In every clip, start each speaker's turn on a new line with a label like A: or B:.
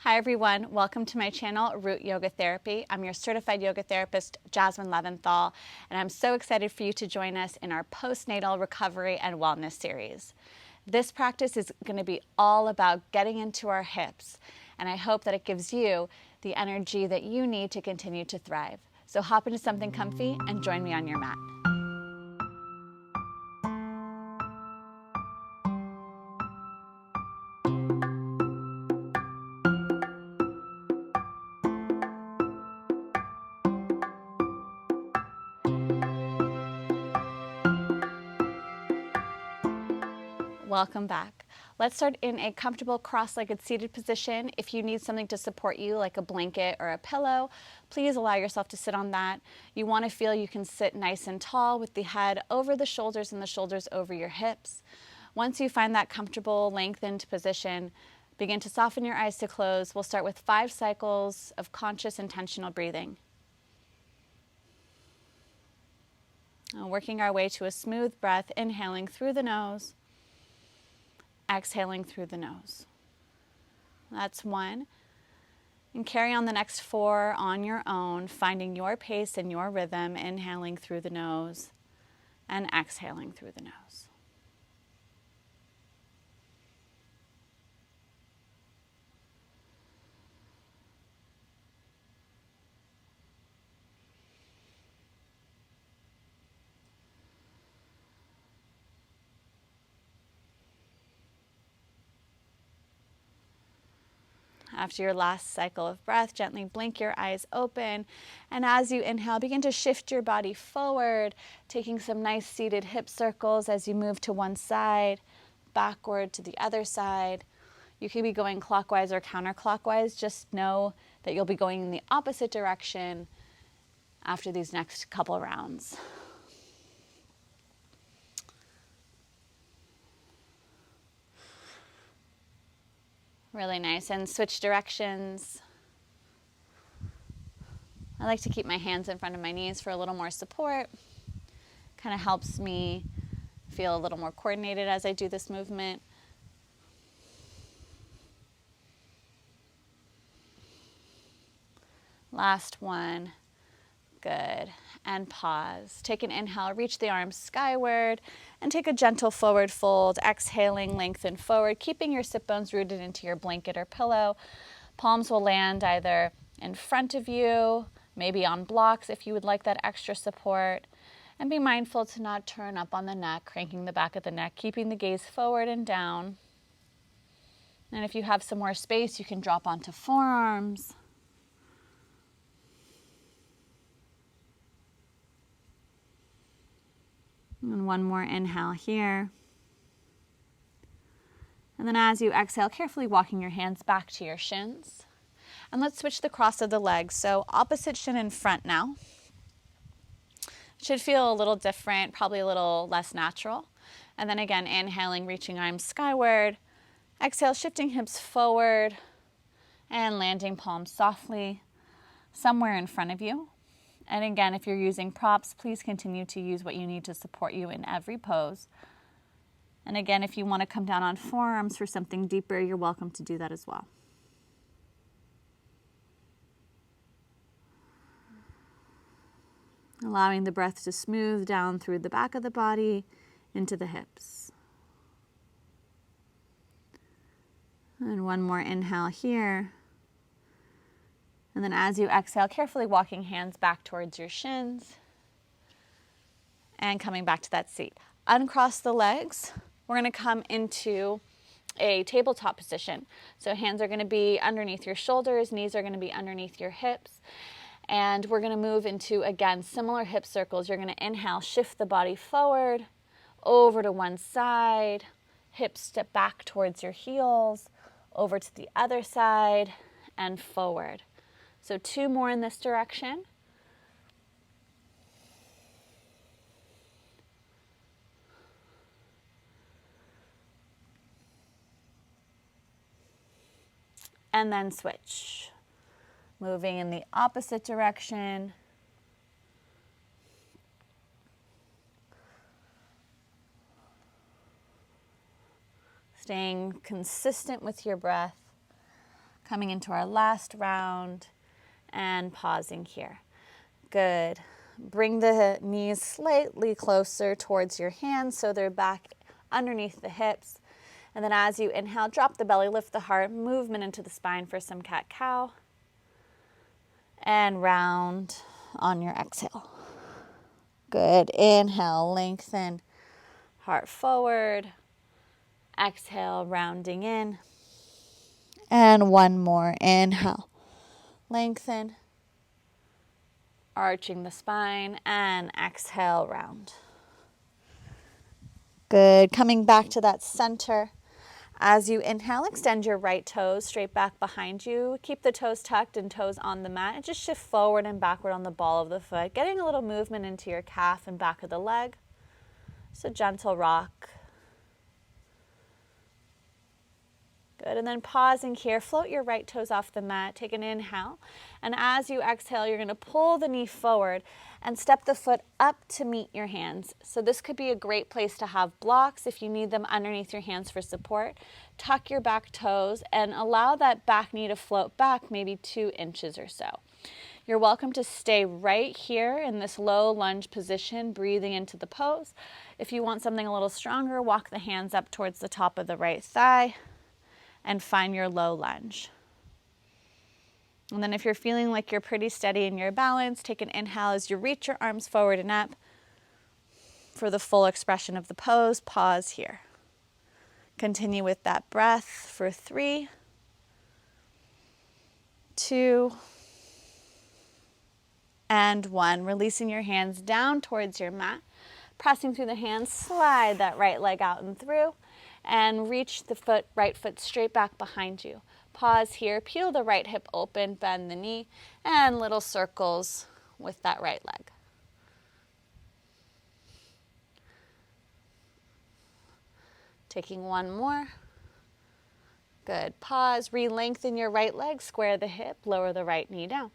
A: Hi everyone, welcome to my channel, Root Yoga Therapy. I'm your certified yoga therapist, Jasmine Leventhal, and I'm so excited for you to join us in our postnatal recovery and wellness series. This practice is going to be all about getting into our hips, and I hope that it gives you the energy that you need to continue to thrive. So hop into something comfy and join me on your mat. Welcome back. Let's start in a comfortable cross-legged seated position. If you need something to support you, like a blanket or a pillow, please allow yourself to sit on that. You want to feel you can sit nice and tall with the head over the shoulders and the shoulders over your hips. Once you find that comfortable, lengthened position, begin to soften your eyes to close. We'll start with 5 cycles of conscious, intentional breathing. Working our way to a smooth breath, inhaling through the nose, exhaling through the nose. That's 1. And carry on the next 4 on your own, finding your pace and your rhythm, inhaling through the nose and exhaling through the nose. After your last cycle of breath, gently blink your eyes open. And as you inhale, begin to shift your body forward, taking some nice seated hip circles as you move to one side, backward to the other side. You could be going clockwise or counterclockwise. Just know that you'll be going in the opposite direction after these next couple rounds. Really nice. And switch directions. I like to keep my hands in front of my knees for a little more support. Kind of helps me feel a little more coordinated as I do this movement. Last one. Good. And pause. Take an inhale, reach the arms skyward, and take a gentle forward fold. Exhaling, lengthen forward, keeping your sit bones rooted into your blanket or pillow. Palms will land either in front of you, maybe on blocks if you would like that extra support. And be mindful to not turn up on the neck, cranking the back of the neck, keeping the gaze forward and down. And if you have some more space, you can drop onto forearms. And one more inhale here. And then as you exhale, carefully walking your hands back to your shins. And let's switch the cross of the legs. So opposite shin in front now. Should feel a little different, probably a little less natural. And then again, inhaling, reaching arms skyward. Exhale, shifting hips forward and landing palms softly somewhere in front of you. And again, if you're using props, please continue to use what you need to support you in every pose. And again, if you want to come down on forearms for something deeper, you're welcome to do that as well. Allowing the breath to smooth down through the back of the body into the hips. And one more inhale here. And then as you exhale, carefully walking hands back towards your shins and coming back to that seat. Uncross the legs. We're going to come into a tabletop position. So hands are going to be underneath your shoulders, knees are going to be underneath your hips. And we're going to move into, again, similar hip circles. You're going to inhale, shift the body forward, over to one side, hips step back towards your heels, over to the other side, and forward. So 2 more in this direction. And then switch. Moving in the opposite direction. Staying consistent with your breath. Coming into our last round and pausing here. Good. Bring the knees slightly closer towards your hands so they're back underneath the hips. And then as you inhale, drop the belly, lift the heart, movement into the spine for some cat-cow. And round on your exhale. Good. Inhale, lengthen, heart forward. Exhale, rounding in. And one more. Inhale, lengthen, arching the spine, and exhale, round. Good. Coming back to that center. As you inhale, extend your right toes straight back behind you. Keep the toes tucked and toes on the mat. And just shift forward and backward on the ball of the foot, getting a little movement into your calf and back of the leg. Just a gentle rock. Good, and then pausing here, float your right toes off the mat, take an inhale, and as you exhale, you're going to pull the knee forward and step the foot up to meet your hands. So this could be a great place to have blocks if you need them underneath your hands for support. Tuck your back toes and allow that back knee to float back maybe 2 inches or so. You're welcome to stay right here in this low lunge position, breathing into the pose. If you want something a little stronger, walk the hands up towards the top of the right thigh and find your low lunge. And then if you're feeling like you're pretty steady in your balance, take an inhale as you reach your arms forward and up. For the full expression of the pose, pause here. Continue with that breath for 3, 2, and 1. Releasing your hands down towards your mat. Pressing through the hands, slide that right leg out and through. And reach the right foot straight back behind you. Pause here, peel the right hip open, bend the knee, and little circles with that right leg. Taking one more. Good. Pause, re-lengthen your right leg, square the hip, lower the right knee down.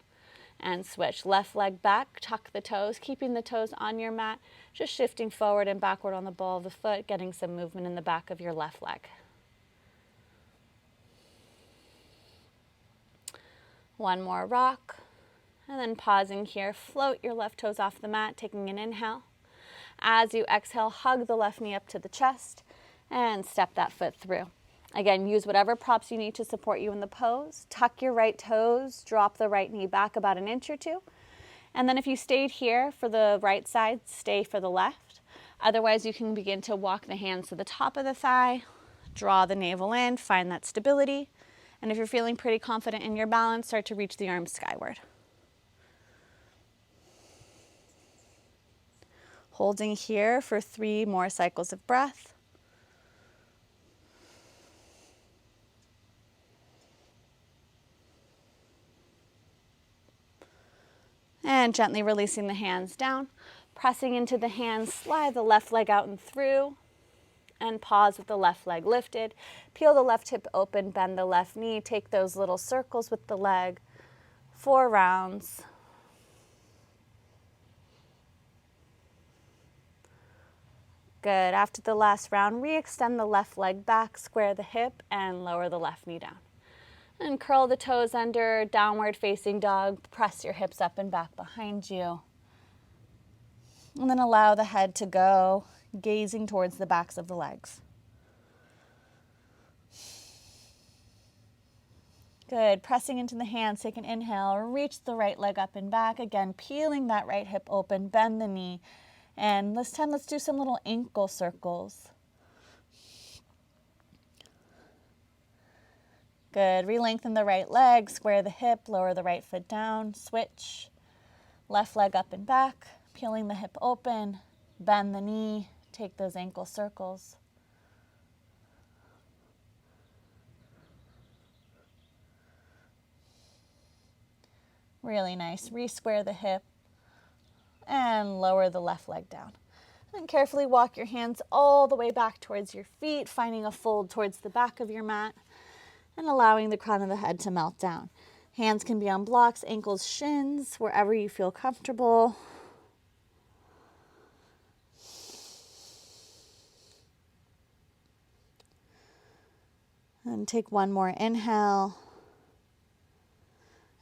A: And switch. Left leg back, tuck the toes, keeping the toes on your mat, just shifting forward and backward on the ball of the foot, getting some movement in the back of your left leg. One more rock, and then pausing here, float your left toes off the mat, taking an inhale. As you exhale, hug the left knee up to the chest, and step that foot through. Again, use whatever props you need to support you in the pose. Tuck your right toes, drop the right knee back about 1 inch or 2. And then if you stayed here for the right side, stay for the left. Otherwise, you can begin to walk the hands to the top of the thigh, draw the navel in, find that stability. And if you're feeling pretty confident in your balance, start to reach the arms skyward. Holding here for 3 more cycles of breath. And gently releasing the hands down, pressing into the hands, slide the left leg out and through, and pause with the left leg lifted. Peel the left hip open, bend the left knee, take those little circles with the leg, 4 rounds. Good. After the last round, re-extend the left leg back, square the hip, and lower the left knee down. And curl the toes under, downward facing dog. Press your hips up and back behind you. And then allow the head to go, gazing towards the backs of the legs. Good. Pressing into the hands, take an inhale. Reach the right leg up and back. Again, peeling that right hip open, bend the knee. And this time, let's do some little ankle circles. Good. Re-lengthen the right leg, square the hip, lower the right foot down, switch. Left leg up and back, peeling the hip open, bend the knee, take those ankle circles. Really nice. Re-square the hip and lower the left leg down. And carefully walk your hands all the way back towards your feet, finding a fold towards the back of your mat. And allowing the crown of the head to melt down. Hands can be on blocks, ankles, shins, wherever you feel comfortable. And take one more inhale.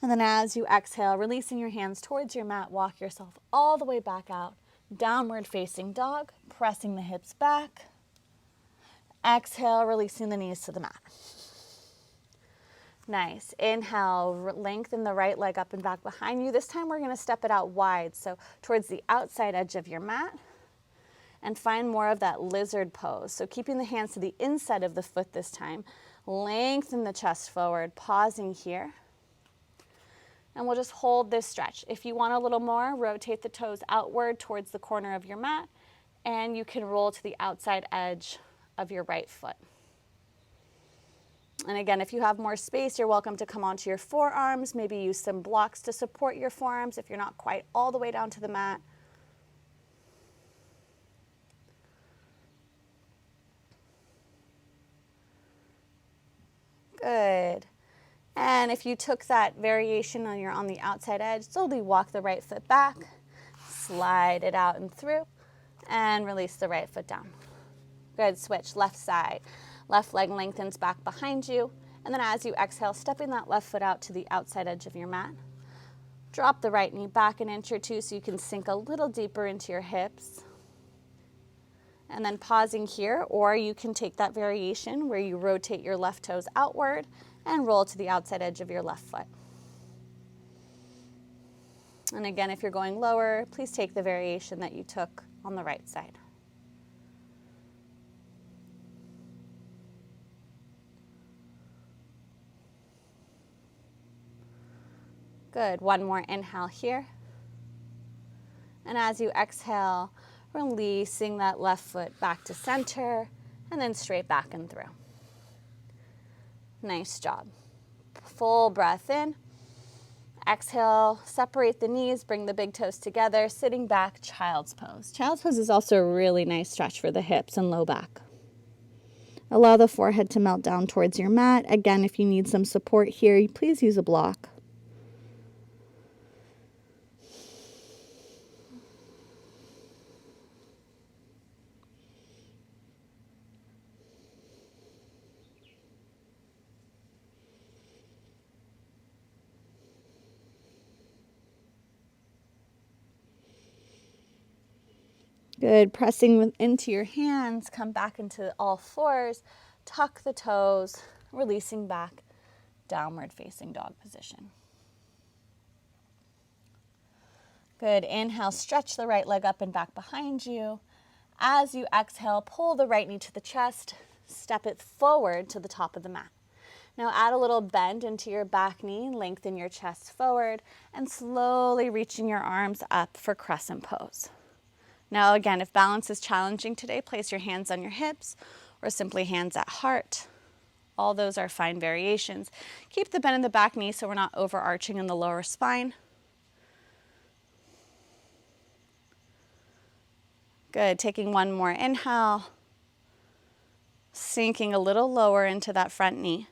A: And then as you exhale, releasing your hands towards your mat, walk yourself all the way back out. Downward facing dog, pressing the hips back. Exhale, releasing the knees to the mat. Nice. Inhale, lengthen the right leg up and back behind you. This time we're going to step it out wide, so towards the outside edge of your mat, and find more of that lizard pose. So keeping the hands to the inside of the foot this time. Lengthen the chest forward, pausing here. And we'll just hold this stretch. If you want a little more, rotate the toes outward towards the corner of your mat, and you can roll to the outside edge of your right foot. And again, if you have more space, you're welcome to come onto your forearms, maybe use some blocks to support your forearms if you're not quite all the way down to the mat. Good. And if you took that variation and you're on the outside edge, slowly walk the right foot back, slide it out and through, and release the right foot down. Good, switch, left side. Left leg lengthens back behind you, and then as you exhale, stepping that left foot out to the outside edge of your mat. Drop the right knee back an inch or two so you can sink a little deeper into your hips. And then pausing here, or you can take that variation where you rotate your left toes outward and roll to the outside edge of your left foot. And again, if you're going lower, please take the variation that you took on the right side. Good, one more inhale here. And as you exhale, releasing that left foot back to center and then straight back and through. Nice job. Full breath in. Exhale, separate the knees, bring the big toes together, sitting back, child's pose. Child's pose is also a really nice stretch for the hips and low back. Allow the forehead to melt down towards your mat. Again, if you need some support here, please use a block. Good, pressing into your hands, come back into all fours, tuck the toes, releasing back, downward facing dog position. Good, inhale, stretch the right leg up and back behind you. As you exhale, pull the right knee to the chest, step it forward to the top of the mat. Now add a little bend into your back knee, lengthen your chest forward, and slowly reaching your arms up for crescent pose. Now again, if balance is challenging today, place your hands on your hips or simply hands at heart. All those are fine variations. Keep the bend in the back knee so we're not overarching in the lower spine. Good, taking one more inhale, sinking a little lower into that front knee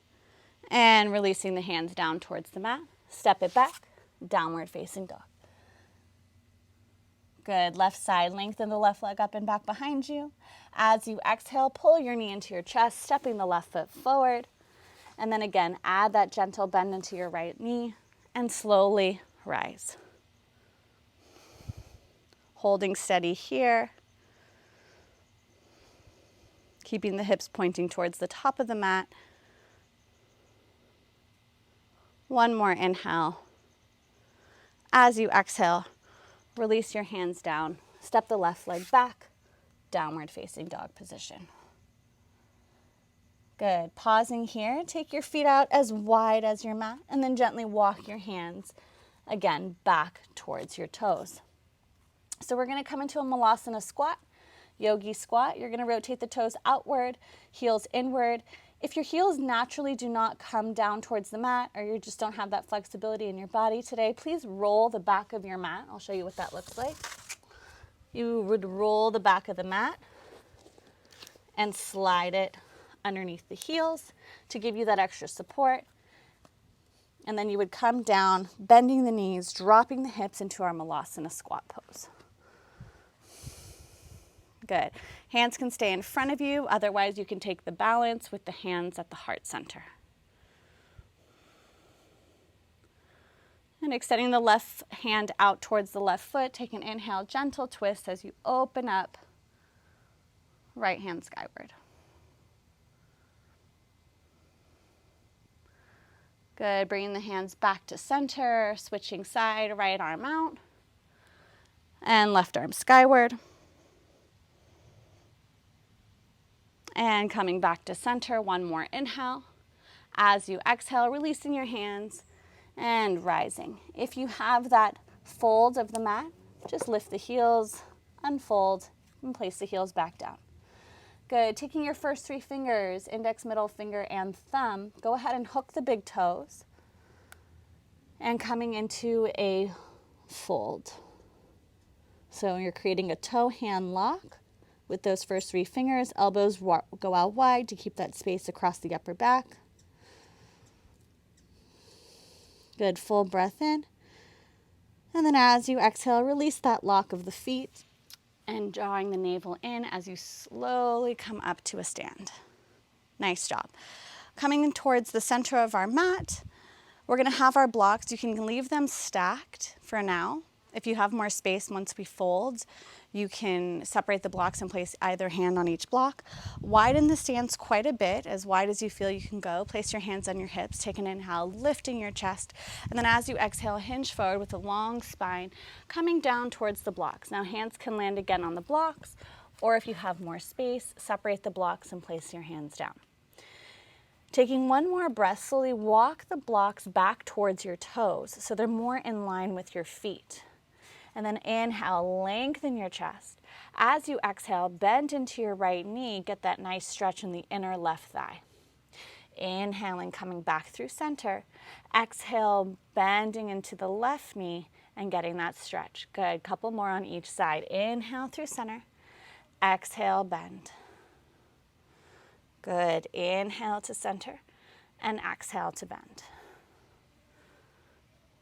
A: and releasing the hands down towards the mat. Step it back, downward facing dog. Good, left side, lengthen the left leg up and back behind you. As you exhale, pull your knee into your chest, stepping the left foot forward. And then again, add that gentle bend into your right knee and slowly rise. Holding steady here. Keeping the hips pointing towards the top of the mat. One more inhale. As you exhale, release your hands down, step the left leg back, downward facing dog position. Good, pausing here, take your feet out as wide as your mat and then gently walk your hands again back towards your toes. So we're gonna come into a malasana squat, yogi squat. You're gonna rotate the toes outward, heels inward. If your heels naturally do not come down towards the mat or you just don't have that flexibility in your body today, please roll the back of your mat. I'll show you what that looks like. You would roll the back of the mat and slide it underneath the heels to give you that extra support. And then you would come down, bending the knees, dropping the hips into our malasana squat pose. Good. Hands can stay in front of you. Otherwise, you can take the balance with the hands at the heart center. And extending the left hand out towards the left foot. Take an inhale, gentle twist as you open up, right hand skyward. Good, bringing the hands back to center, switching side, right arm out, and left arm skyward. And coming back to center, one more inhale. As you exhale, releasing your hands and rising. If you have that fold of the mat, just lift the heels, unfold, and place the heels back down. Good, taking your first 3 fingers, index, middle finger, and thumb, go ahead and hook the big toes and coming into a fold. So you're creating a toe-hand lock with those first 3 fingers. Elbows go out wide to keep that space across the upper back. Good, full breath in. And then as you exhale, release that lock of the feet and drawing the navel in as you slowly come up to a stand. Nice job. Coming in towards the center of our mat, we're going to have our blocks. You can leave them stacked for now. If you have more space once we fold, you can separate the blocks and place either hand on each block. Widen the stance quite a bit, as wide as you feel you can go. Place your hands on your hips, take an inhale, lifting your chest, and then as you exhale, hinge forward with a long spine, coming down towards the blocks. Now hands can land again on the blocks, or if you have more space, separate the blocks and place your hands down. Taking one more breath, slowly walk the blocks back towards your toes so they're more in line with your feet. And then inhale, lengthen your chest. As you exhale, bend into your right knee, get that nice stretch in the inner left thigh. Inhaling, coming back through center. Exhale, bending into the left knee and getting that stretch. Good, couple more on each side. Inhale through center. Exhale, bend. Good, inhale to center and exhale to bend.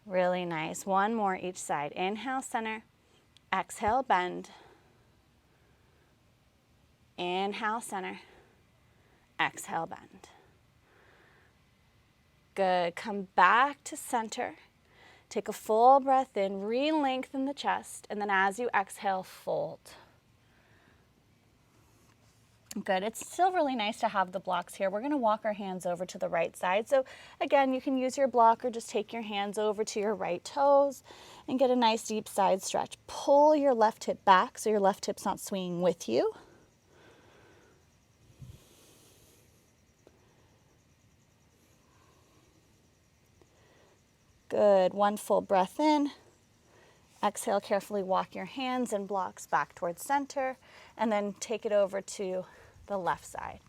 A: Really nice. One more each side. Inhale, center. Exhale, bend. Inhale, center. Exhale, bend. Good. Come back to center. Take a full breath in. Re-lengthen the chest. And then as you exhale, fold. Good. It's still really nice to have the blocks here. We're going to walk our hands over to the right side. So again, you can use your block or just take your hands over to your right toes and get a nice deep side stretch. Pull your left hip back so your left hip's not swinging with you. Good. One full breath in. Exhale, carefully walk your hands and blocks back towards center and then take it over to the left side.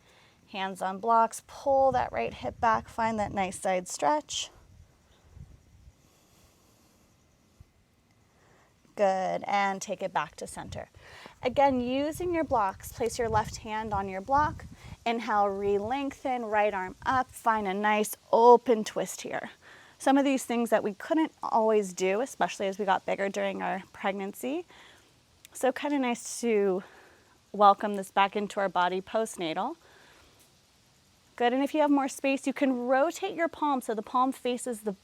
A: Hands on blocks, pull that right hip back, find that nice side stretch. Good, and take it back to center. Again, using your blocks, place your left hand on your block. Inhale, re-lengthen, right arm up, find a nice open twist here. Some of these things that we couldn't always do, especially as we got bigger during our pregnancy. So kind of nice to welcome this back into our body postnatal. Good, and if you have more space, you can rotate your palm so the palm faces the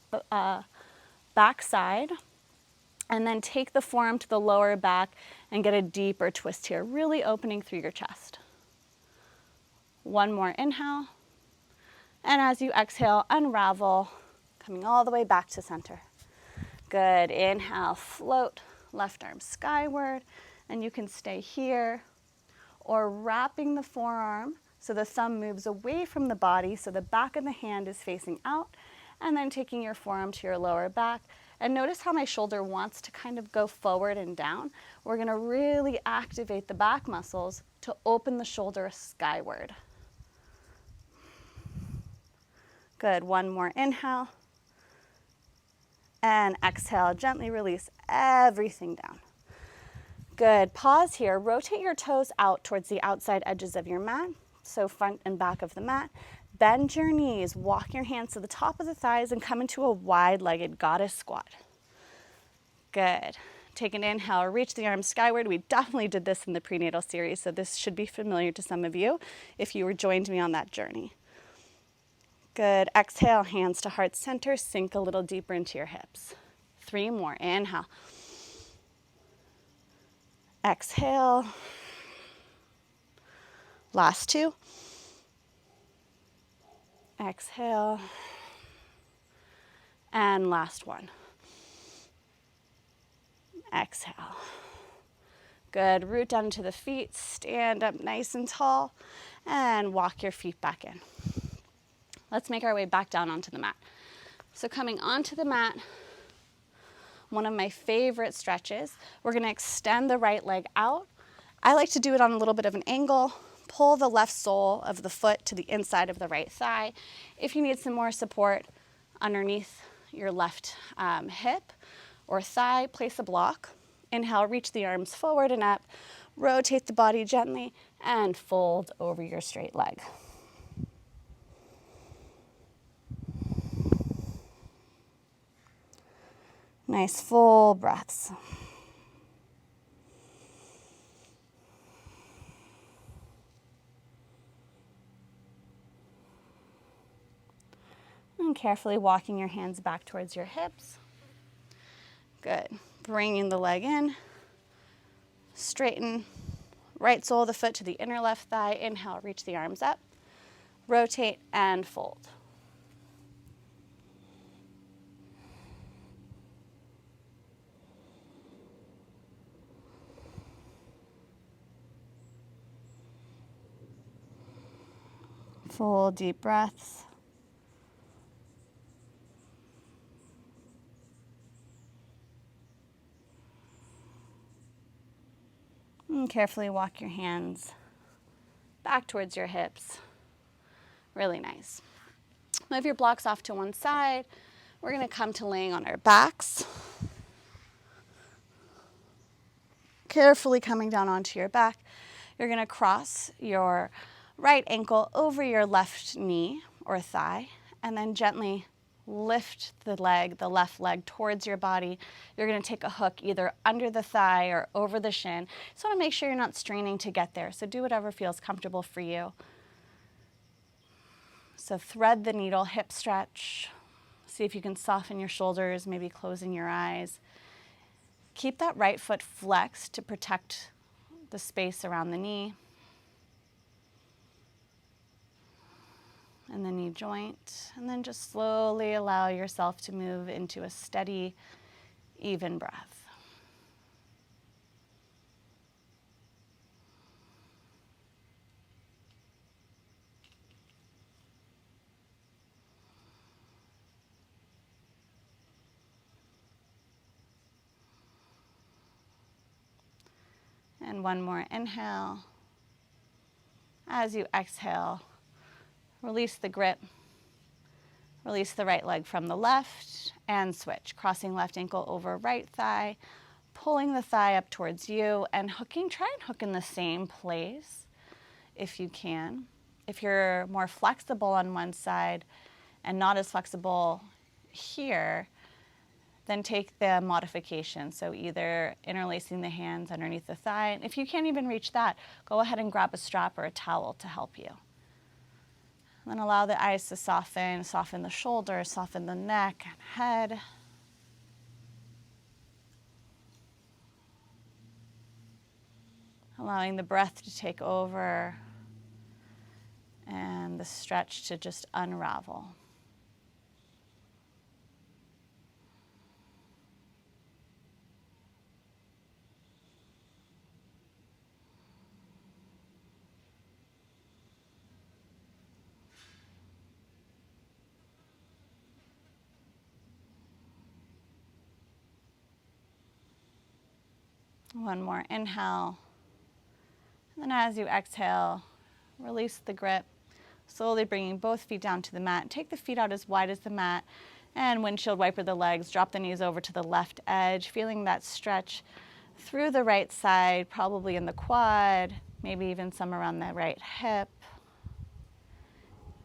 A: back side, and then take the forearm to the lower back and get a deeper twist here, really opening through your chest. One more inhale, and as you exhale, unravel, coming all the way back to center. Good, inhale, float, left arm skyward, and you can stay here, or wrapping the forearm so the thumb moves away from the body so the back of the hand is facing out, and then taking your forearm to your lower back. And notice how my shoulder wants to kind of go forward and down. We're going to really activate the back muscles to open the shoulder skyward. Good, one more inhale. And exhale, gently release everything down. Good, pause here, rotate your toes out towards the outside edges of your mat, so front and back of the mat. Bend your knees, walk your hands to the top of the thighs and come into a wide-legged goddess squat. Good, take an inhale, reach the arms skyward. We definitely did this in the prenatal series, so this should be familiar to some of you if you joined me on that journey. Good, exhale, hands to heart center, sink a little deeper into your hips. 3 more. Inhale. Exhale. Last 2. Exhale. And last 1. Exhale. Good. Root down to the feet. Stand up nice and tall. And walk your feet back in. Let's make our way back down onto the mat. So coming onto the mat, one of my favorite stretches, we're going to extend the right leg out. I like to do it on a little bit of an angle. Pull the left sole of the foot to the inside of the right thigh. If you need some more support underneath your left hip or thigh, place a block. Inhale, reach the arms forward and up. Rotate the body gently and fold over your straight leg. Nice full breaths. And carefully walking your hands back towards your hips. Good. Bringing the leg in. Straighten. Right sole of the foot to the inner left thigh. Inhale, reach the arms up. Rotate and fold. Full deep breaths. And carefully walk your hands back towards your hips. Really nice. Move your blocks off to one side. We're going to come to laying on our backs. Carefully coming down onto your back. You're going to cross your right ankle over your left knee or thigh, and then gently lift the left leg towards your body. You're going to take a hook either under the thigh or over the shin. Just want to make sure you're not straining to get there, so do whatever feels comfortable for you. So thread the needle, hip stretch. See if you can soften your shoulders, maybe closing your eyes. Keep that right foot flexed to protect the space around the knee and the knee joint, and then just slowly allow yourself to move into a steady, even breath. And one more inhale. As you exhale, release the grip. Release the right leg from the left and switch. Crossing left ankle over right thigh, pulling the thigh up towards you and hooking. Try and hook in the same place if you can. If you're more flexible on one side and not as flexible here, then take the modification. So either interlacing the hands underneath the thigh. And if you can't even reach that, go ahead and grab a strap or a towel to help you. Then allow the eyes to soften, soften the shoulders, soften the neck and head. Allowing the breath to take over and the stretch to just unravel. One more inhale. And then as you exhale, release the grip, slowly bringing both feet down to the mat. Take the feet out as wide as the mat and windshield wiper the legs. Drop the knees over to the left edge, feeling that stretch through the right side, probably in the quad, maybe even some around the right hip.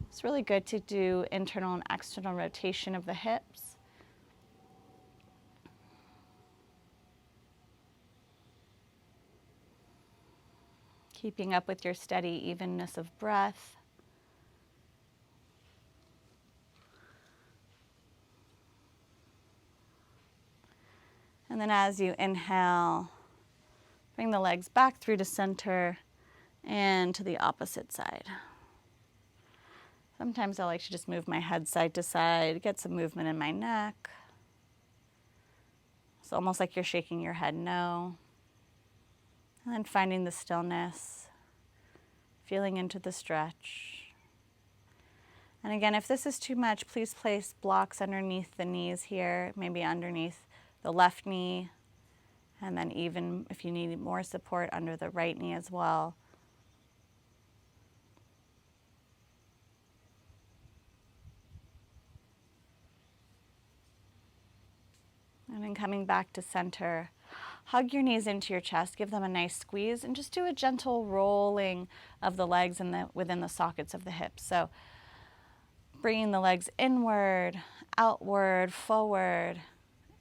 A: It's really good to do internal and external rotation of the hips. Keeping up with your steady evenness of breath. And then as you inhale, bring the legs back through to center and to the opposite side. Sometimes I like to just move my head side to side, get some movement in my neck. It's almost like you're shaking your head no. And then finding the stillness, feeling into the stretch. And again, if this is too much, please place blocks underneath the knees here, maybe underneath the left knee, and then even if you need more support under the right knee as well. And then coming back to center, hug your knees into your chest, give them a nice squeeze, and just do a gentle rolling of the legs within the sockets of the hips. So bringing the legs inward, outward, forward,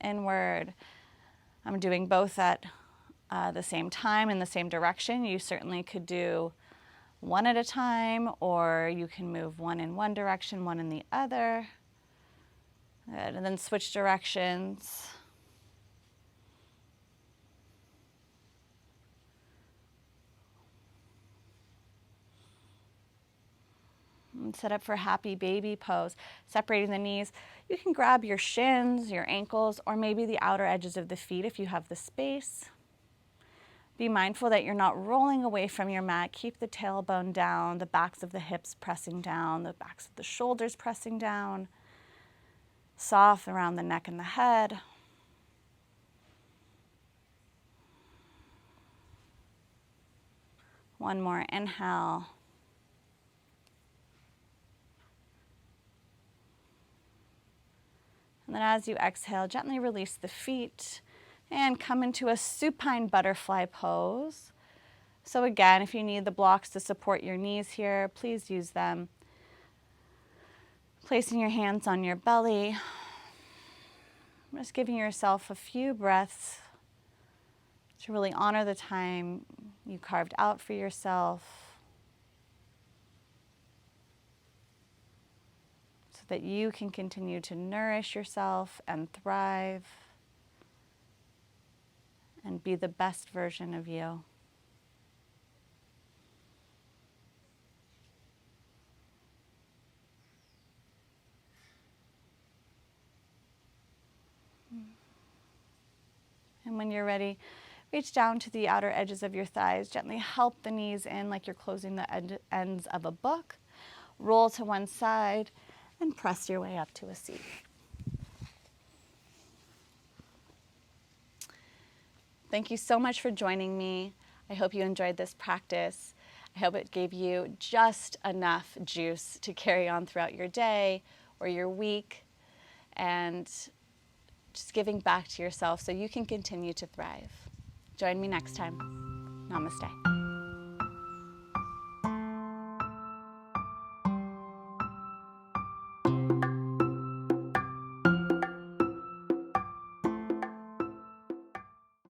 A: inward. I'm doing both at the same time in the same direction. You certainly could do one at a time, or you can move one in one direction, one in the other. Good. And then switch directions. And set up for happy baby pose, separating the knees. You can grab your shins, your ankles, or maybe the outer edges of the feet if you have the space. Be mindful that you're not rolling away from your mat. Keep the tailbone down, the backs of the hips pressing down, the backs of the shoulders pressing down. Soft around the neck and the head. One more inhale. And then as you exhale, gently release the feet and come into a supine butterfly pose. So again, if you need the blocks to support your knees here, please use them. Placing your hands on your belly. Just giving yourself a few breaths to really honor the time you carved out for yourself, so that you can continue to nourish yourself and thrive and be the best version of you. And when you're ready, reach down to the outer edges of your thighs. Gently help the knees in like you're closing the ends of a book. Roll to one side and press your way up to a seat. Thank you so much for joining me. I hope you enjoyed this practice. I hope it gave you just enough juice to carry on throughout your day or your week, and just giving back to yourself so you can continue to thrive. Join me next time. Namaste.